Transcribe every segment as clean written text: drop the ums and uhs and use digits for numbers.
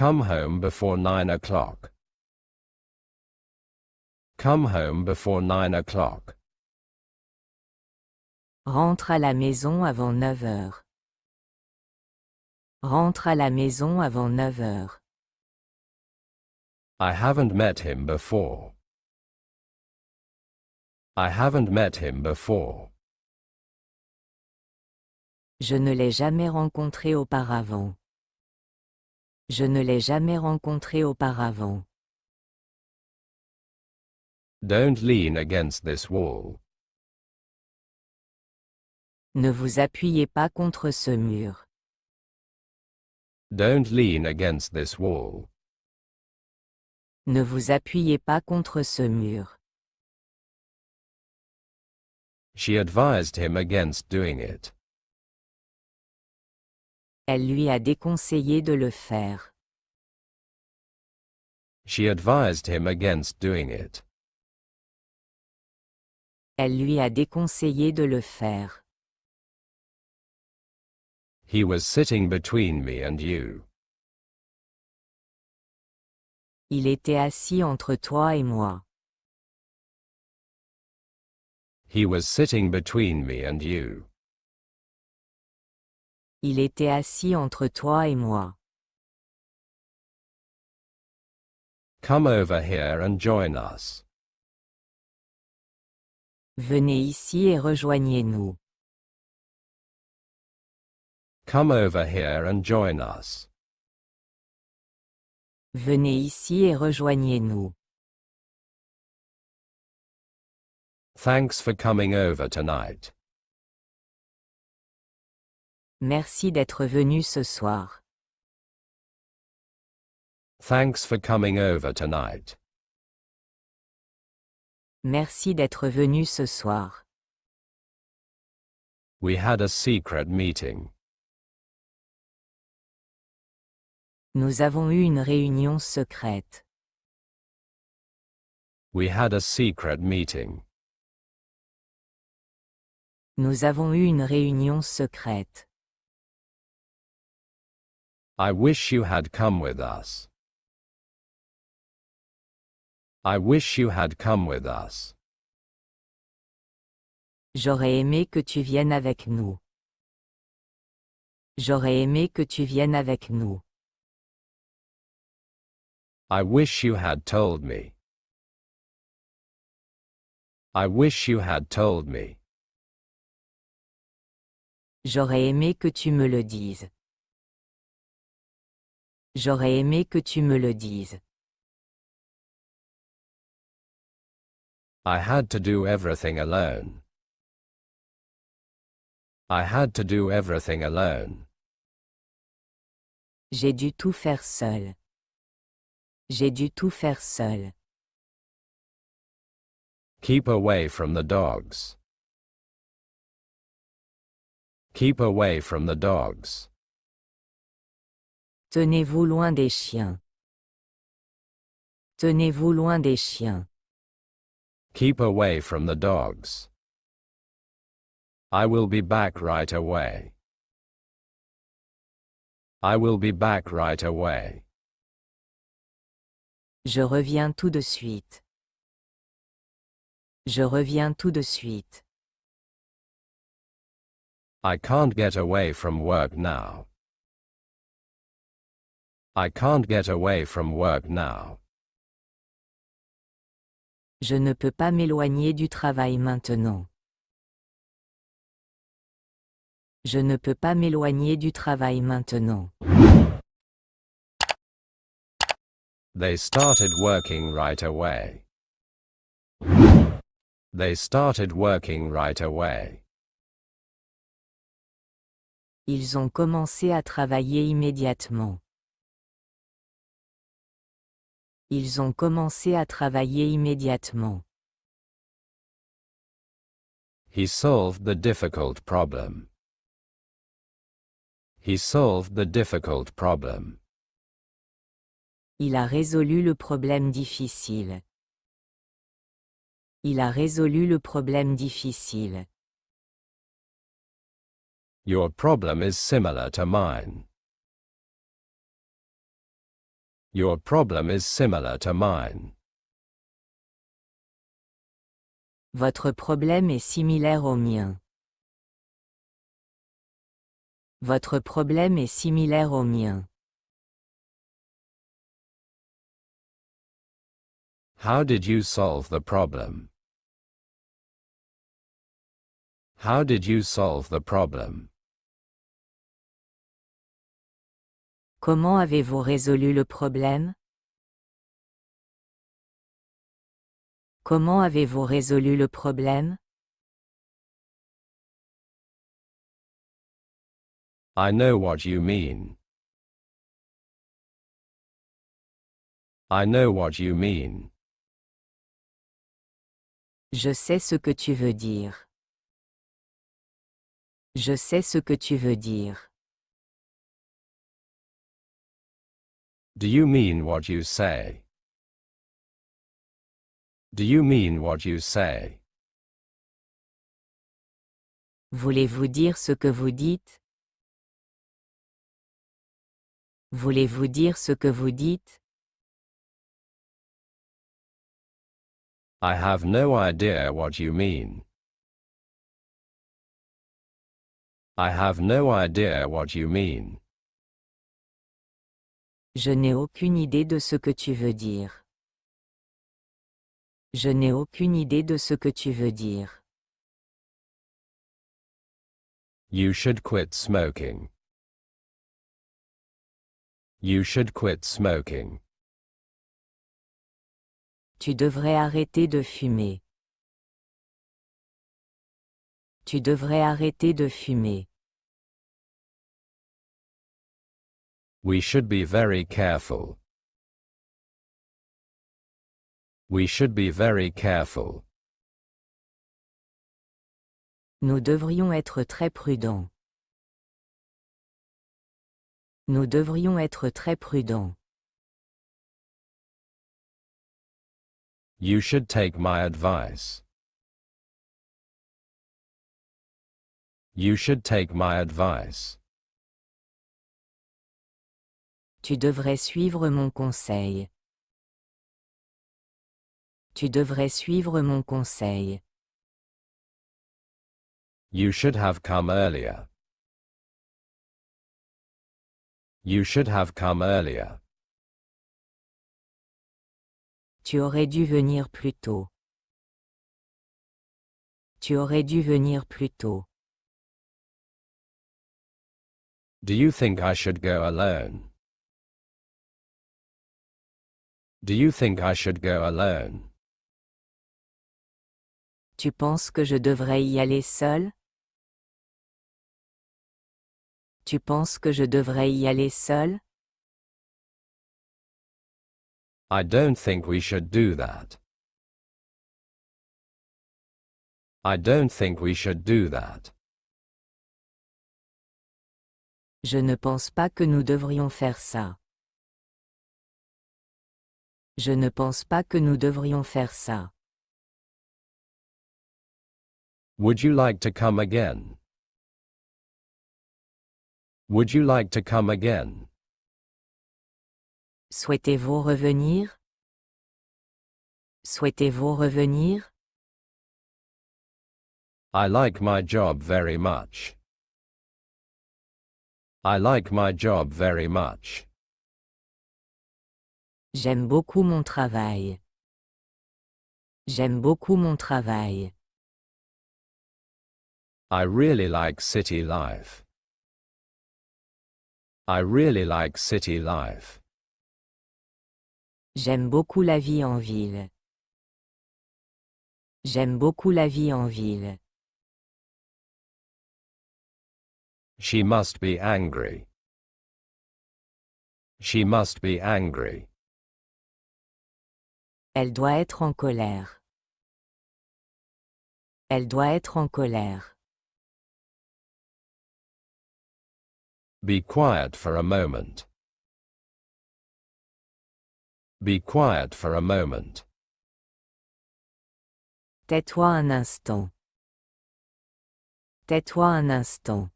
Come home before 9 o'clock. Come home before 9 o'clock. Rentre à la maison avant 9 heures. Rentre à la maison avant 9 heures. I haven't met him before. I haven't met him before. Je ne l'ai jamais rencontré auparavant. Je ne l'ai jamais rencontré auparavant. Don't lean against this wall. Ne vous appuyez pas contre ce mur. Don't lean against this wall. Ne vous appuyez pas contre ce mur. She advised him against doing it. Elle lui a déconseillé de le faire. She advised him against doing it. Elle lui a déconseillé de le faire. He was sitting between me and you. Il était assis entre toi et moi. He was sitting between me and you. Il était assis entre toi et moi. Come over here and join us. Venez ici et rejoignez-nous. Come over here and join us. Venez ici et rejoignez-nous. Thanks for coming over tonight. Merci d'être venu ce soir. Thanks for coming over tonight. Merci d'être venu ce soir. We had a secret meeting. Nous avons eu une réunion secrète. We had a secret meeting. Nous avons eu une réunion secrète. I wish you had come with us. I wish you had come with us. J'aurais aimé que tu viennes avec nous. J'aurais aimé que tu viennes avec nous. I wish you had told me. I wish you had told me. J'aurais aimé que tu me le dises. J'aurais aimé que tu me le dises. I had to do everything alone. I had to do everything alone. J'ai dû tout faire seul. J'ai dû tout faire seul. Keep away from the dogs. Keep away from the dogs. Tenez-vous loin des chiens. Tenez-vous loin des chiens. Keep away from the dogs. I will be back right away. I will be back right away. Je reviens tout de suite. Je reviens tout de suite. I can't get away from work now. I can't get away from work now. Je ne peux pas m'éloigner du travail maintenant. Je ne peux pas m'éloigner du travail maintenant. They started working right away. They started working right away. Ils ont commencé à travailler immédiatement. Ils ont commencé à travailler immédiatement. He solved the difficult problem. He solved the difficult problem. Il a résolu le problème difficile. Il a résolu le problème difficile. Your problem is similar to mine. Your problem is similar to mine. Votre problème est similaire au mien. Votre problème est similaire au mien. How did you solve the problem? How did you solve the problem? Comment avez-vous résolu le problème? Comment avez-vous résolu le problème? I know what you mean. I know what you mean. Je sais ce que tu veux dire. Je sais ce que tu veux dire. Do you mean what you say? Do you mean what you say? Voulez-vous dire ce que vous dites? Voulez-vous dire ce que vous dites? I have no idea what you mean. I have no idea what you mean. Je n'ai aucune idée de ce que tu veux dire. Je n'ai aucune idée de ce que tu veux dire. You should quit smoking. You should quit smoking. Tu devrais arrêter de fumer. Tu devrais arrêter de fumer. We should be very careful. We should be very careful. Nous devrions être très prudents. Nous devrions être très prudents. You should take my advice. You should take my advice. Tu devrais suivre mon conseil. Tu devrais suivre mon conseil. You should have come earlier. You should have come earlier. Tu aurais dû venir plus tôt. Tu aurais dû venir plus tôt. Do you think I should go alone? Do you think I should go alone? Tu penses que je devrais y aller seul? Tu penses que je devrais y aller seul? I don't think we should do that. I don't think we should do that. Je ne pense pas que nous devrions faire ça. Je ne pense pas que nous devrions faire ça. Would you like to come again? Would you like to come again? Souhaitez-vous revenir? Souhaitez-vous revenir? I like my job very much. I like my job very much. J'aime beaucoup mon travail. J'aime beaucoup mon travail. I really like city life. I really like city life. J'aime beaucoup la vie en ville. J'aime beaucoup la vie en ville. She must be angry. She must be angry. Elle doit être en colère. Elle doit être en colère. Be quiet for a moment. Be quiet for a moment. Tais-toi un instant. Tais-toi un instant.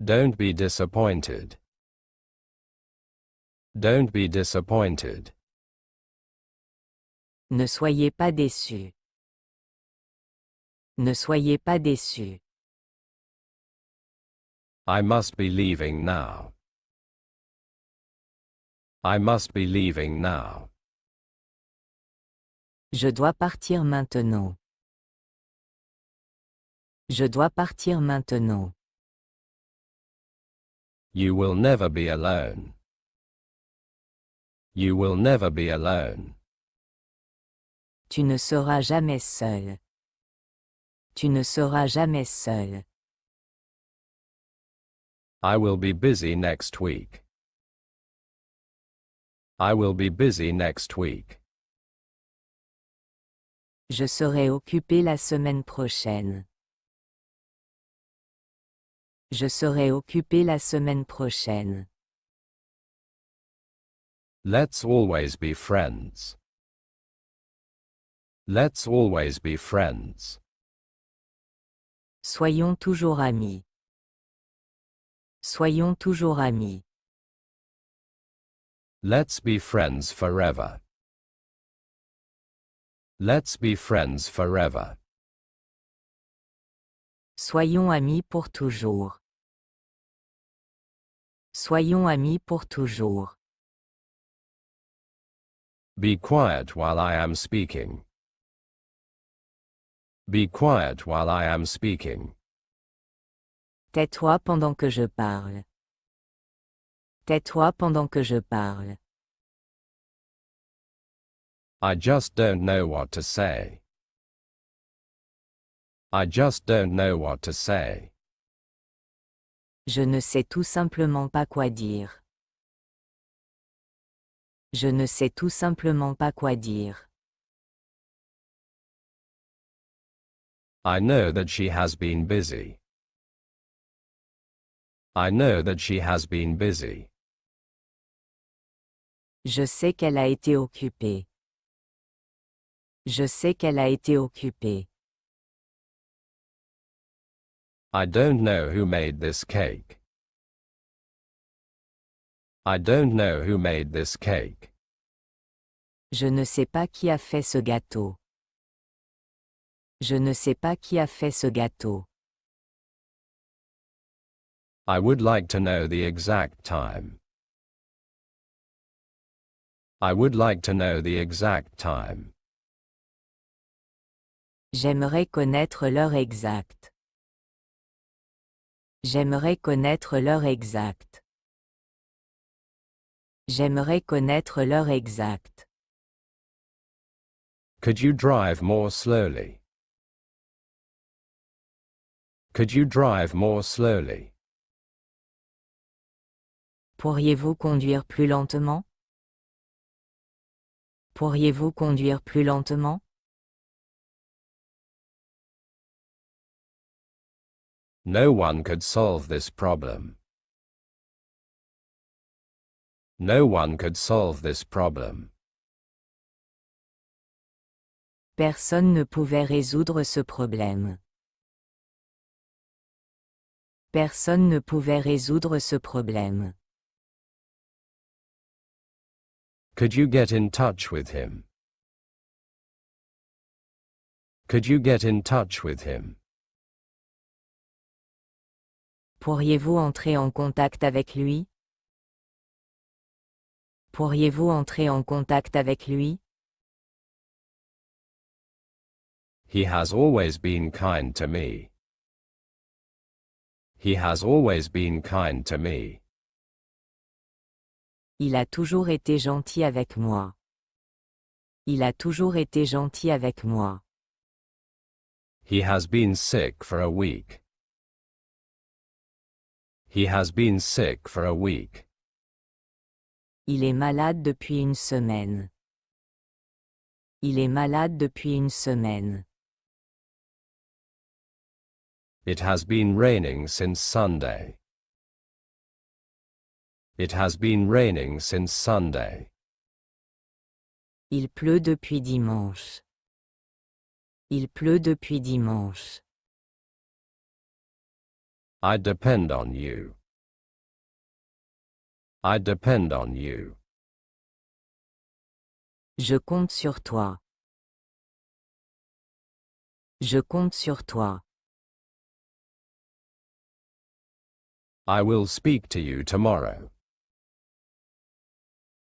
Don't be disappointed. Don't be disappointed. Ne soyez pas déçus. Ne soyez pas déçus. I must be leaving now. I must be leaving now. Je dois partir maintenant. Je dois partir maintenant. You will never be alone. You will never be alone. Tu ne seras jamais seul. Tu ne seras jamais seul. I will be busy next week. I will be busy next week. Je serai occupé la semaine prochaine. Je serai occupé la semaine prochaine. Let's always be friends. Let's always be friends. Soyons toujours amis. Soyons toujours amis. Let's be friends forever. Let's be friends forever. Soyons amis pour toujours. Soyons amis pour toujours. Be quiet while I am speaking. Be quiet while I am speaking. Tais-toi pendant que je parle. Tais-toi pendant que je parle. I just don't know what to say. I just don't know what to say. Je ne sais tout simplement pas quoi dire. Je ne sais tout simplement pas quoi dire. I know that she has been busy. I know that she has been busy. Je sais qu'elle a été occupée. Je sais qu'elle a été occupée. I don't know who made this cake. I don't know who made this cake. Je ne sais pas qui a fait ce gâteau. Je ne sais pas qui a fait ce gâteau. I would like to know the exact time. I would like to know the exact time. J'aimerais connaître l'heure exacte. J'aimerais connaître l'heure exacte. J'aimerais connaître l'heure exacte. Could you drive more slowly? Could you drive more slowly? Pourriez-vous conduire plus lentement? Pourriez-vous conduire plus lentement? No one could solve this problem. No one could solve this problem. Personne ne pouvait résoudre ce problème. Personne ne pouvait résoudre ce problème. Could you get in touch with him? Could you get in touch with him? Pourriez-vous entrer en contact avec lui? Pourriez-vous entrer en contact avec lui? He has always been kind to me. He has always been kind to me. Il a toujours été gentil avec moi. Il a toujours été gentil avec moi. He has been sick for a week. He has been sick for a week. Il est malade depuis une semaine. Il est malade depuis une semaine. It has been raining since Sunday. It has been raining since Sunday. Il pleut depuis dimanche. Il pleut depuis dimanche. I depend on you. I depend on you. Je compte sur toi. Je compte sur toi. I will speak to you tomorrow.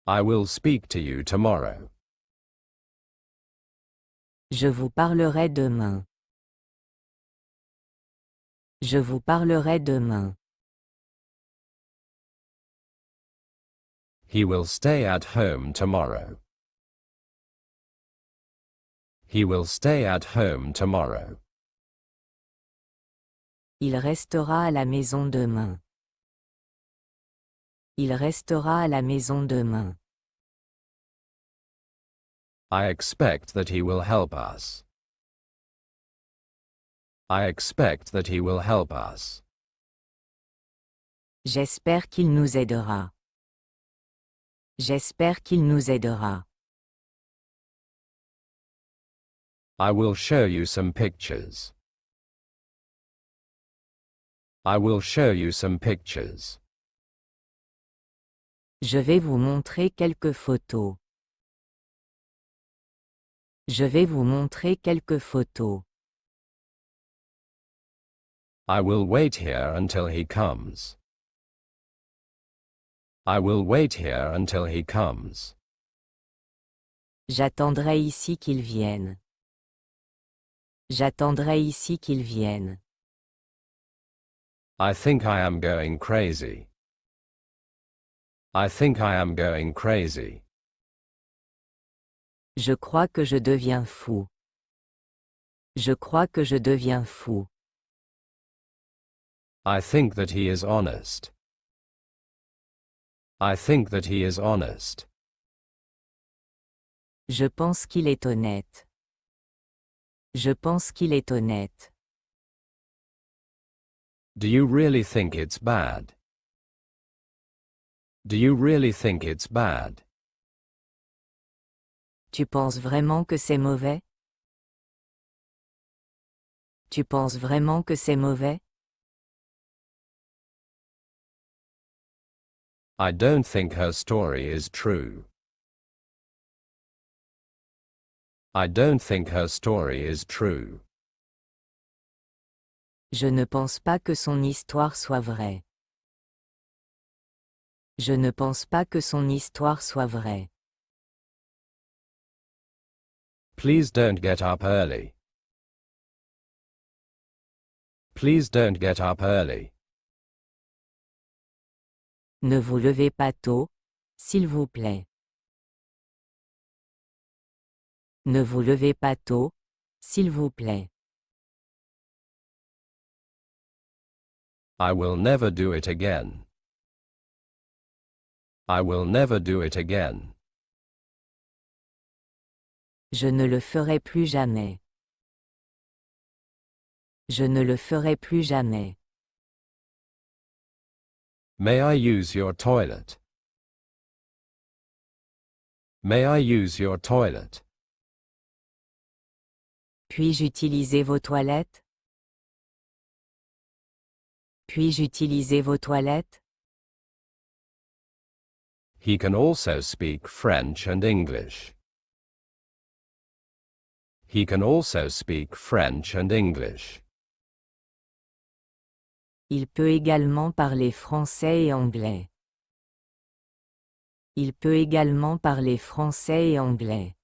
I will speak to you tomorrow. Je vous parlerai demain. Je vous parlerai demain. He will stay at home tomorrow. He will stay at home tomorrow. Il restera à la maison demain. Il restera à la maison demain. I expect that he will help us. I expect that he will help us. J'espère qu'il nous aidera. J'espère qu'il nous aidera. I will show you some pictures. I will show you some pictures. Je vais vous montrer quelques photos. Je vais vous montrer quelques photos. I will wait here until he comes. I will wait here until he comes. J'attendrai ici qu'il vienne. J'attendrai ici qu'il vienne. I think I am going crazy. I think I am going crazy. Je crois que je deviens fou. Je crois que je deviens fou. I think that he is honest. I think that he is honest. Je pense qu'il est honnête. Je pense qu'il est honnête. Do you really think it's bad? Do you really think it's bad? Tu penses vraiment que c'est mauvais? Tu penses vraiment que c'est mauvais? I don't think her story is true. I don't think her story is true. Je ne pense pas que son histoire soit vraie. Je ne pense pas que son histoire soit vraie. Please don't get up early. Please don't get up early. Ne vous levez pas tôt, s'il vous plaît. Ne vous levez pas tôt, s'il vous plaît. I will never do it again. I will never do it again. Je ne le ferai plus jamais. Je ne le ferai plus jamais. May I use your toilet? May I use your toilet? Puis-je utiliser vos toilettes? Puis-je utiliser vos toilettes? He can also speak French and English. He can also speak French and English. Il peut également parler français et anglais. Il peut également parler français et anglais.